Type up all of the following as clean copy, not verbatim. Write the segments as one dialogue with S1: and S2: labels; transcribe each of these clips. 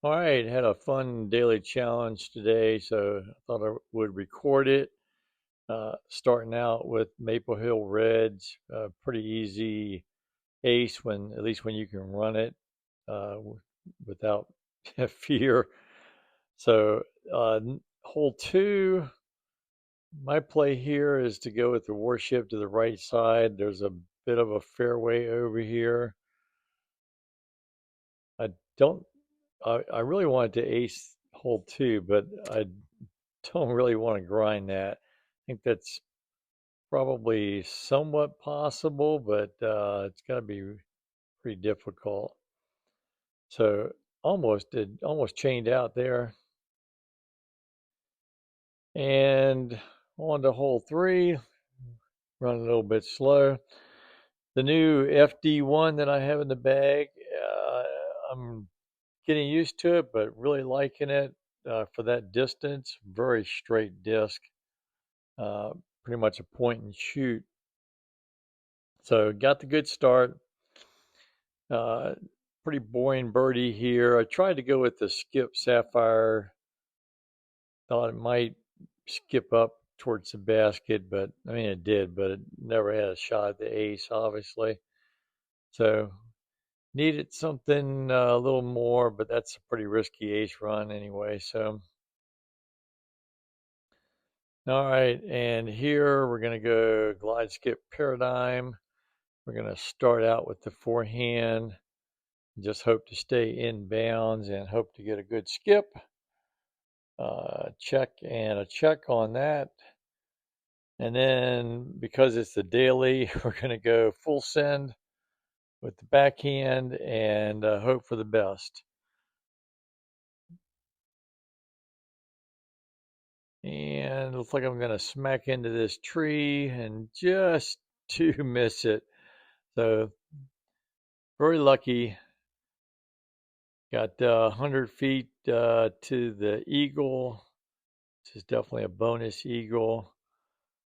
S1: All right, had a fun daily challenge today, so I thought I would record it. Starting out with Maple Hill Reds, pretty easy ace when at least when you can run it without fear. So hole two, my play here is to go with the warship to the right side. There's a bit of a fairway over here. I don't. I really wanted to ace hole two, but I don't really want to grind that. I think that's probably somewhat possible, but it's going to be pretty difficult. So almost chained out there. And on to hole three, running a little bit slow. The new FD1 that I have in the bag, uh, I'm getting used to it, but really liking it for that distance. Very straight disc, uh, pretty much a point and shoot. So got the good start. Uh, Pretty boring birdie here. I tried to go with the skip sapphire. Thought it might skip up towards the basket, but I mean it did, but it never had a shot at the ace, obviously. So needed something a little more, but that's a pretty risky ace run anyway. So all right, and here we're gonna go glide skip paradigm. We're gonna start out with the forehand. Just hope to stay in bounds and hope to get a good skip. Check and a check on that. And then because it's the daily, we're going to go full send with the backhand and hope for the best. And it looks like I'm going to smack into this tree and just to miss it. So very lucky. Got 100 feet to the eagle. This is definitely a bonus eagle.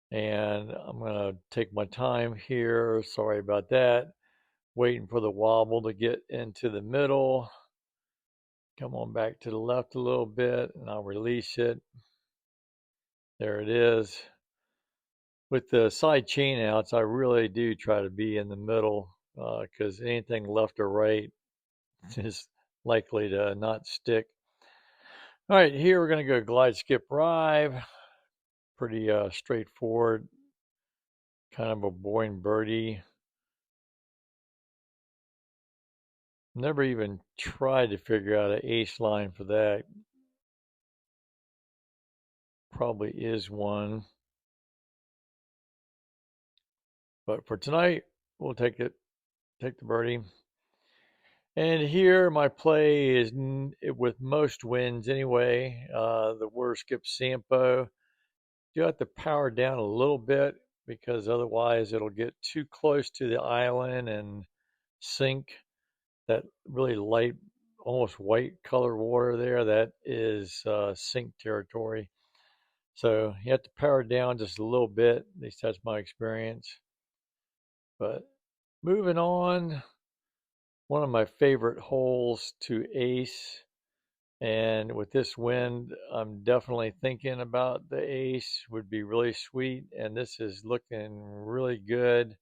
S1: And I'm going to take my time here. Sorry about that. Waiting for the wobble to get into the middle. Come on back to the left a little bit and I'll release it. There it is. With the side chain outs, I really do try to be in the middle because anything left or right is likely to not stick. All right, here we're going to go glide, skip, drive. Pretty straightforward, kind of a boring birdie. Never even tried to figure out an ace line for that. Probably is one. But for tonight, we'll take the birdie. And here my play is with most wins anyway. The worst skip Sampo. You have to power down a little bit because otherwise it'll get too close to the island and sink. That really light, almost white color water there, that is sink territory. So you have to power down just a little bit. At least that's my experience. But moving on, one of my favorite holes to ace. And with this wind, I'm definitely thinking about the ace would be really sweet. And this is looking really good.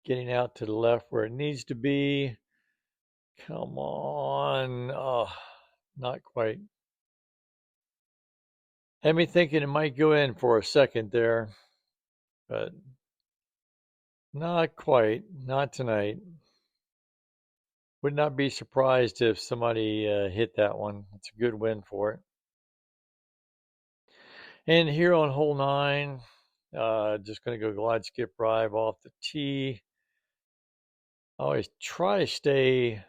S1: Getting out to the left where it needs to be. Come on. Oh, not quite. Had me thinking it might go in for a second there, but not quite. Not tonight. Would not be surprised if somebody hit that one. It's a good win for it. And here on hole nine, just going to go glide, skip, drive off the tee. I always try to stay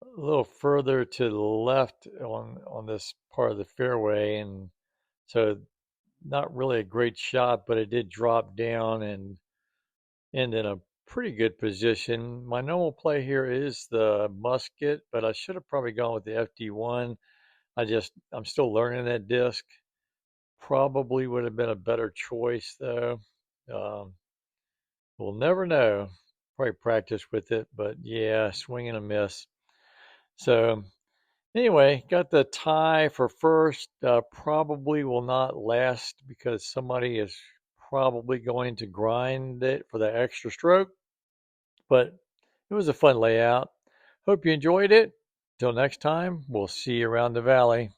S1: a little further to the left on this part of the fairway, and so not really a great shot, but it did drop down and end in a pretty good position. My normal play here is the musket, but I should have probably gone with the FD1. I'm still learning that disc. Probably would have been a better choice though. Um, we'll never know. Probably practice with it, but yeah, swing and a miss. So Anyway, got the tie for first. Probably will not last because somebody is probably going to grind it for the extra stroke, but it was a fun layout. Hope you enjoyed it. Till next time, we'll see you around the valley.